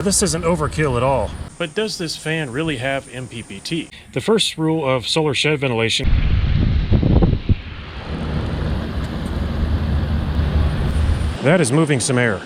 This isn't overkill at all. But does this fan really have MPPT? The first rule of solar shed ventilation that is moving some air.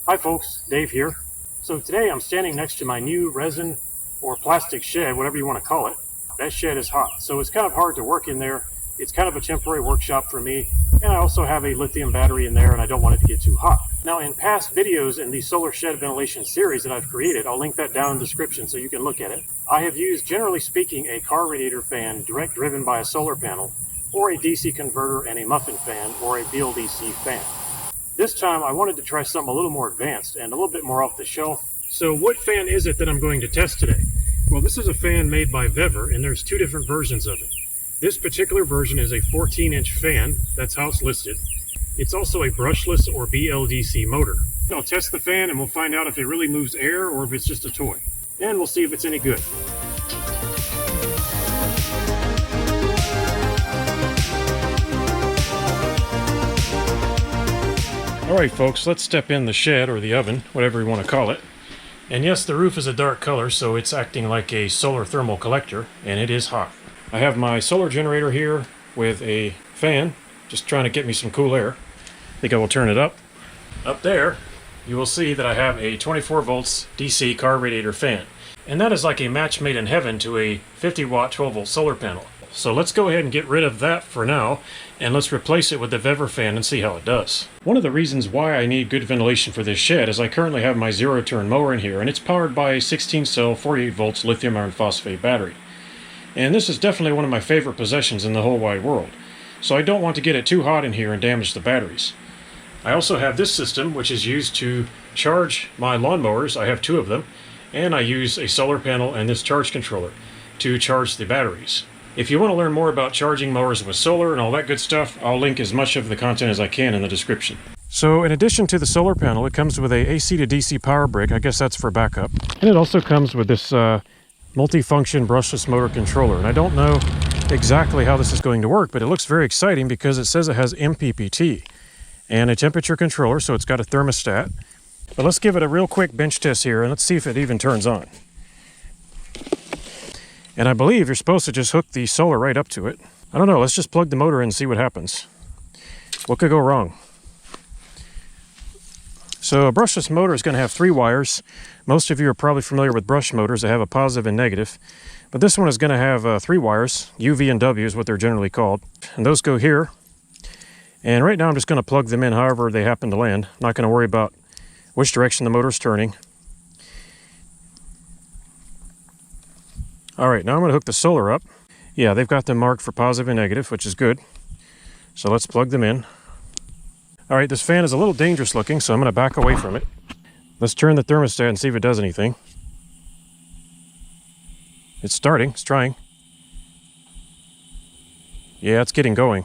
Hi folks, Dave here. So today I'm standing next to my new resin or plastic shed, whatever you want to call it. That shed is hot, so it's kind of hard to work in there. It's kind of a temporary workshop for me, and I also have a lithium battery in there and I don't want it to get too hot. Now in past videos in the solar shed ventilation series that I've created, I'll link that down in the description so you can look at it. I have used, generally speaking, a car radiator fan direct driven by a solar panel, or a DC converter and a muffin fan, or a BLDC fan. This time I wanted to try something a little more advanced and a little bit more off the shelf. So what fan is it that I'm going to test today? Well, this is a fan made by Vevor, and there's two different versions of it. This particular version is a 14-inch fan, that's how it's listed. It's also a brushless or BLDC motor. I'll test the fan and we'll find out if it really moves air or if it's just a toy. And we'll see if it's any good. Alright folks, let's step in the shed or the oven, whatever you want to call it. And yes, the roof is a dark color, so it's acting like a solar thermal collector, and it is hot. I have my solar generator here with a fan, just trying to get me some cool air. I think I will turn it up. Up there, you will see that I have a 24 volts DC car radiator fan. And that is like a match made in heaven to a 50 watt 12 volt solar panel. So let's go ahead and get rid of that for now, and let's replace it with the Vevor fan and see how it does. One of the reasons why I need good ventilation for this shed is I currently have my zero turn mower in here, and it's powered by a 16 cell 48 volts lithium iron phosphate battery. And this is definitely one of my favorite possessions in the whole wide world. So I don't want to get it too hot in here and damage the batteries. I also have this system which is used to charge my lawnmowers. I have two of them, and I use a solar panel and this charge controller to charge the batteries. If you want to learn more about charging mowers with solar and all that good stuff, I'll link as much of the content as I can in the description. So in addition to the solar panel, it comes with a AC to DC power brick. I guess that's for backup. And it also comes with this multi-function brushless motor controller. And I don't know exactly how this is going to work, but it looks very exciting because it says it has MPPT and a temperature controller, so it's got a thermostat. But let's give it a real quick bench test here and let's see if it even turns on. And I believe you're supposed to just hook the solar right up to it. I don't know, let's just plug the motor in and see what happens. What could go wrong? So a brushless motor is going to have 3 wires. Most of you are probably familiar with brush motors. They have a positive and negative. But this one is going to have 3 wires. U, V, and W is what they're generally called. And those go here. And right now I'm just going to plug them in however they happen to land. I'm not going to worry about which direction the motor's turning. Alright, now I'm going to hook the solar up. Yeah, they've got them marked for positive and negative, which is good. So let's plug them in. Alright, this fan is a little dangerous looking, so I'm going to back away from it. Let's turn the thermostat and see if it does anything. It's starting, it's trying. Yeah, it's getting going.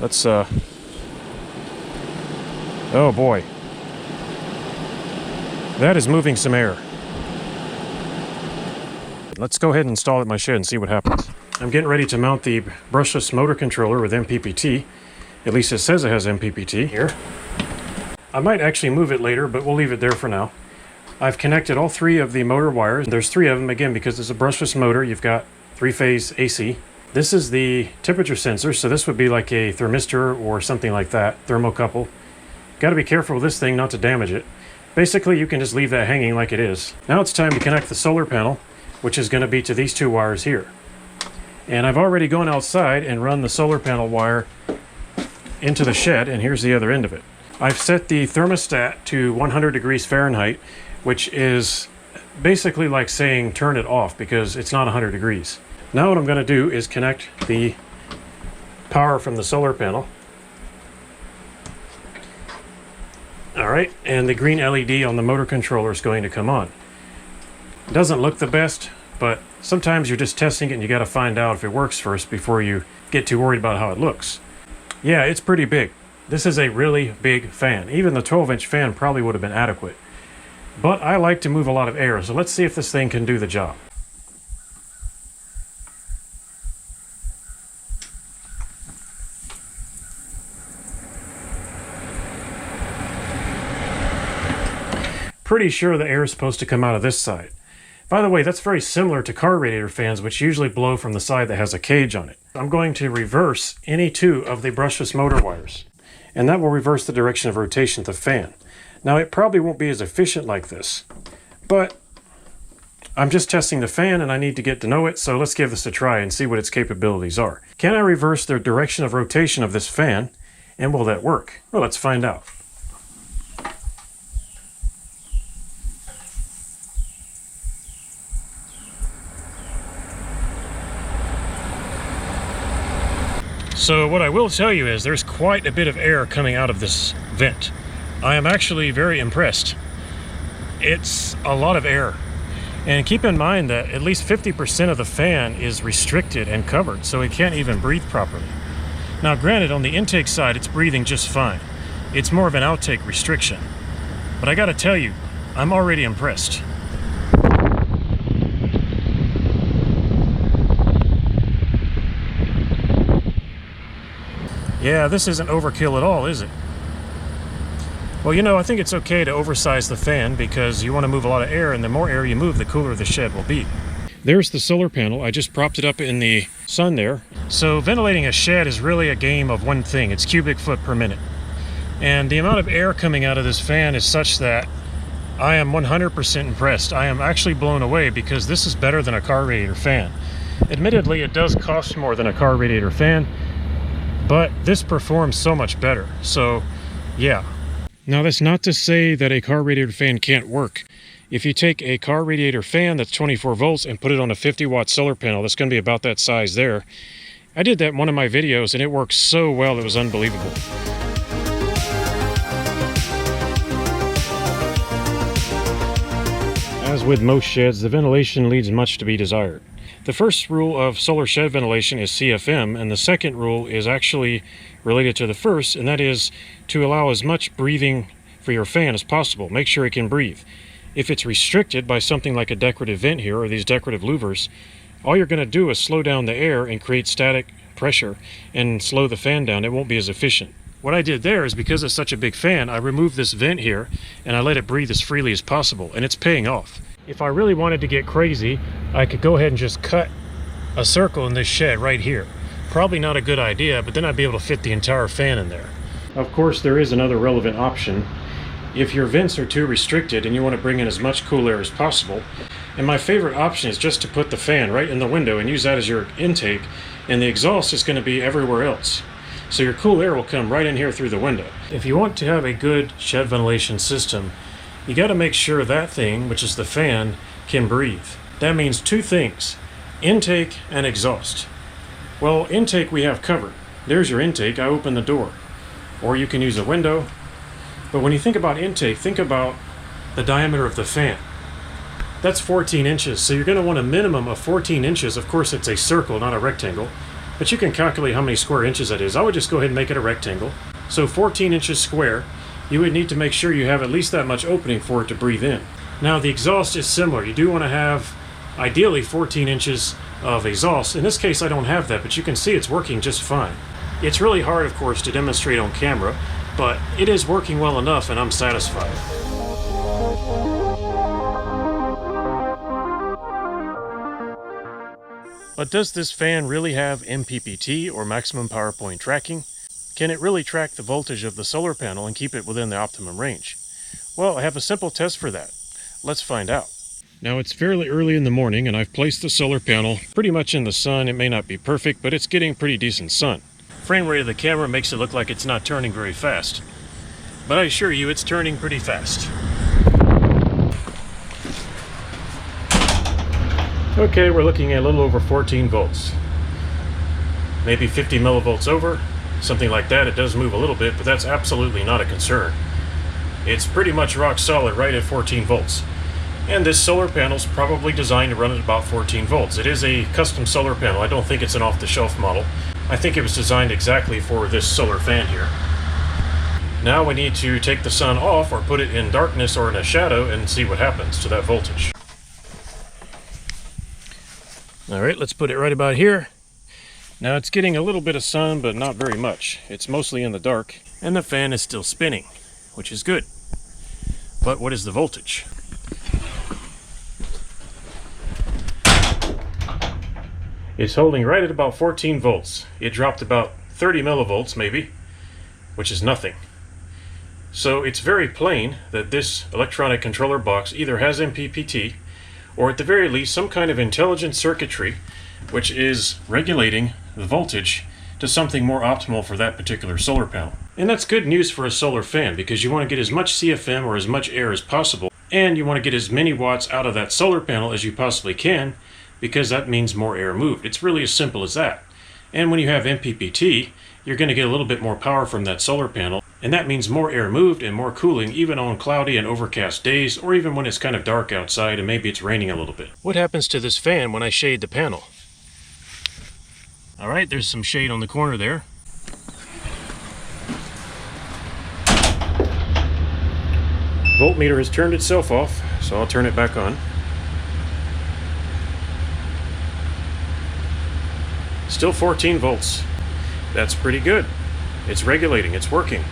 Let's, oh boy. That is moving some air. Let's go ahead and install it in my shed and see what happens. I'm getting ready to mount the brushless motor controller with MPPT. At least it says it has MPPT here. I might actually move it later, but we'll leave it there for now. I've connected all 3 of the motor wires. There's 3 of them, again, because it's a brushless motor. You've got 3-phase AC. This is the temperature sensor, so this would be like a thermistor or something like that, thermocouple. Got to be careful with this thing not to damage it. Basically, you can just leave that hanging like it is. Now it's time to connect the solar panel, which is going to be to these 2 wires here. And I've already gone outside and run the solar panel wire into the shed, and here's the other end of it. I've set the thermostat to 100 degrees Fahrenheit, which is basically like saying turn it off because it's not 100 degrees. Now what I'm going to do is connect the power from the solar panel. Alright, and the green LED on the motor controller is going to come on. It doesn't look the best, but sometimes you're just testing it and you got to find out if it works first before you get too worried about how it looks. Yeah, it's pretty big. This is a really big fan. Even the 12-inch fan probably would have been adequate. But I like to move a lot of air, so let's see if this thing can do the job. pretty sure the air is supposed to come out of this side. By the way, that's very similar to car radiator fans, which usually blow from the side that has a cage on it. I'm going to reverse any two of the brushless motor wires, and that will reverse the direction of rotation of the fan. Now, it probably won't be as efficient like this, but I'm just testing the fan and I need to get to know it, so let's give this a try and see what its capabilities are. Can I reverse the direction of rotation of this fan, and will that work? Well, let's find out. So what I will tell you is there's quite a bit of air coming out of this vent. I am actually very impressed. It's a lot of air. And keep in mind that at least 50% of the fan is restricted and covered, so it can't even breathe properly. Now granted, on the intake side, it's breathing just fine. It's more of an outtake restriction. But I gotta tell you, I'm already impressed. Yeah, this isn't overkill at all, is it? Well, you know, I think it's okay to oversize the fan because you want to move a lot of air, and the more air you move, the cooler the shed will be. There's the solar panel. I just propped it up in the sun there. So ventilating a shed is really a game of one thing. It's cubic foot per minute. And the amount of air coming out of this fan is such that I am 100% impressed. I am actually blown away because this is better than a car radiator fan. Admittedly, it does cost more than a car radiator fan, but this performs so much better. So, yeah. Now, that's not to say that a car radiator fan can't work. If you take a car radiator fan that's 24 volts and put it on a 50-watt solar panel, that's going to be about that size there. I did that in one of my videos, and it works so well, it was unbelievable. As with most sheds, the ventilation leaves much to be desired. The first rule of solar shed ventilation is CFM, and the second rule is actually related to the first, and that is to allow as much breathing for your fan as possible. Make sure it can breathe. If it's restricted by something like a decorative vent here, or these decorative louvers, all you're going to do is slow down the air and create static pressure and slow the fan down. It won't be as efficient. What I did there is, because it's such a big fan, I removed this vent here and I let it breathe as freely as possible, and it's paying off. If I really wanted to get crazy, I could go ahead and just cut a circle in this shed right here. Probably not a good idea, but then I'd be able to fit the entire fan in there. Of course, there is another relevant option. If your vents are too restricted and you want to bring in as much cool air as possible, and my favorite option is just to put the fan right in the window and use that as your intake, and the exhaust is going to be everywhere else. So your cool air will come right in here through the window. If you want to have a good shed ventilation system, you got to make sure that thing, which is the fan, can breathe. That means two things: intake and exhaust. Well, intake we have covered. There's your intake. I open the door. Or you can use a window. But when you think about intake, think about the diameter of the fan. That's 14 inches, so you're going to want a minimum of 14 inches. Of course, it's a circle, not a rectangle. But you can calculate how many square inches that is. I would just go ahead and make it a rectangle. So 14 inches square. You would need to make sure you have at least that much opening for it to breathe in. Now, the exhaust is similar. You do want to have, ideally, 14 inches of exhaust. In this case, I don't have that, but you can see it's working just fine. It's really hard, of course, to demonstrate on camera, but it is working well enough, and I'm satisfied. But does this fan really have MPPT, or maximum power point tracking? Can it really track the voltage of the solar panel and keep it within the optimum range? Well, I have a simple test for that. Let's find out. Now, it's fairly early in the morning, and I've placed the solar panel pretty much in the sun. It may not be perfect, but it's getting pretty decent sun. Frame rate of the camera makes it look like it's not turning very fast, but I assure you it's turning pretty fast. Okay, we're looking at a little over 14 volts. Maybe 50 millivolts over, something like that. It does move a little bit, but that's absolutely not a concern. It's pretty much rock solid right at 14 volts. And this solar panel is probably designed to run at about 14 volts. It is a custom solar panel. I don't think it's an off-the-shelf model. I think it was designed exactly for this solar fan here. Now we need to take the sun off or put it in darkness or in a shadow and see what happens to that voltage. Alright, let's put it right about here. Now it's getting a little bit of sun, but not very much. It's mostly in the dark, and the fan is still spinning, which is good. But what is the voltage? It's holding right at about 14 volts. It dropped about 30 millivolts maybe, which is nothing. So it's very plain that this electronic controller box either has MPPT or at the very least some kind of intelligent circuitry which is regulating the voltage to something more optimal for that particular solar panel. And that's good news for a solar fan because you want to get as much CFM or as much air as possible, and you want to get as many watts out of that solar panel as you possibly can because that means more air moved. It's really as simple as that. And when you have MPPT, you're going to get a little bit more power from that solar panel, and that means more air moved and more cooling even on cloudy and overcast days, or even when it's kind of dark outside and maybe it's raining a little bit. What happens to this fan when I shade the panel? Alright, there's some shade on the corner there. Voltmeter has turned itself off, so I'll turn it back on. Still 14 volts. That's pretty good. It's regulating, it's working.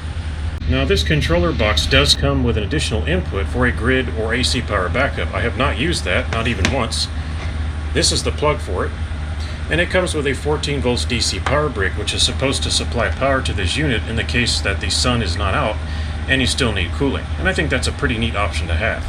Now this controller box does come with an additional input for a grid or AC power backup. I have not used that, not even once. This is the plug for it. And it comes with a 14 volts DC power brick, which is supposed to supply power to this unit in the case that the sun is not out and you still need cooling. And I think that's a pretty neat option to have.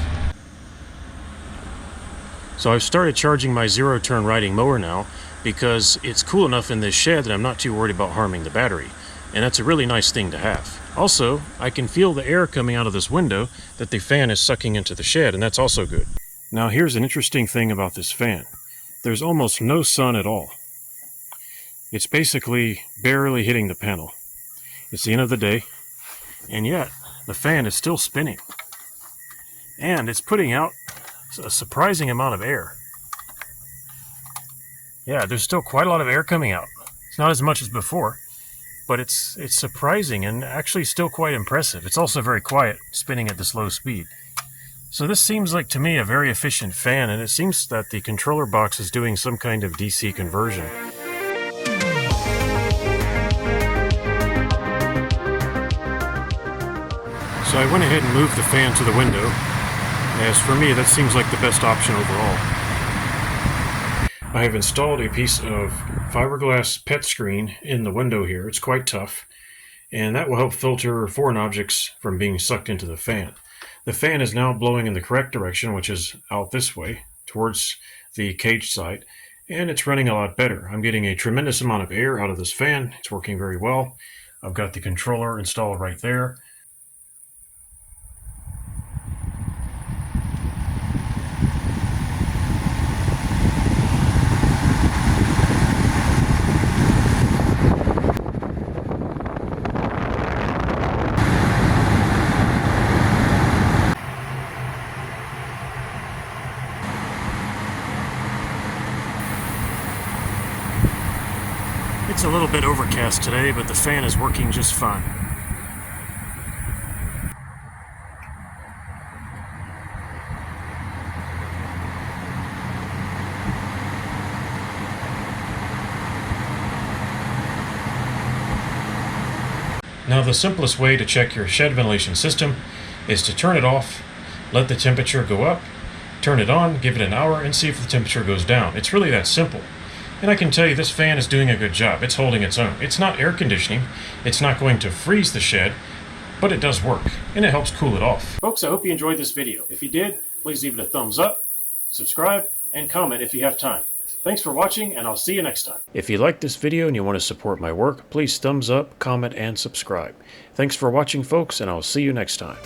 So I've started charging my zero-turn riding mower now because it's cool enough in this shed that I'm not too worried about harming the battery. And that's a really nice thing to have. Also, I can feel the air coming out of this window that the fan is sucking into the shed, and that's also good. Now here's an interesting thing about this fan. There's almost no sun at all. It's basically barely hitting the panel. It's the end of the day, and yet the fan is still spinning. And it's putting out a surprising amount of air. Yeah, there's still quite a lot of air coming out. It's not as much as before, but it's surprising and actually still quite impressive. It's also very quiet, spinning at this low speed. So this seems like to me a very efficient fan, and it seems that the controller box is doing some kind of DC conversion. So I went ahead and moved the fan to the window, as for me that seems like the best option overall. I have installed a piece of fiberglass PET screen in the window here. It's quite tough, and that will help filter foreign objects from being sucked into the fan. The fan is now blowing in the correct direction, which is out this way, towards the cage side, and it's running a lot better. I'm getting a tremendous amount of air out of this fan. It's working very well. I've got the controller installed right there. It's a little bit overcast today, but the fan is working just fine. Now the simplest way to check your shed ventilation system is to turn it off, let the temperature go up, turn it on, give it an hour, and see if the temperature goes down. It's really that simple. And I can tell you this fan is doing a good job. It's holding its own. It's not air conditioning. It's not going to freeze the shed, but it does work, and it helps cool it off. Folks, I hope you enjoyed this video. If you did, please leave it a thumbs up, subscribe, and comment if you have time. Thanks for watching, and I'll see you next time. If you like this video and you want to support my work, please thumbs up, comment, and subscribe. Thanks for watching, folks, and I'll see you next time.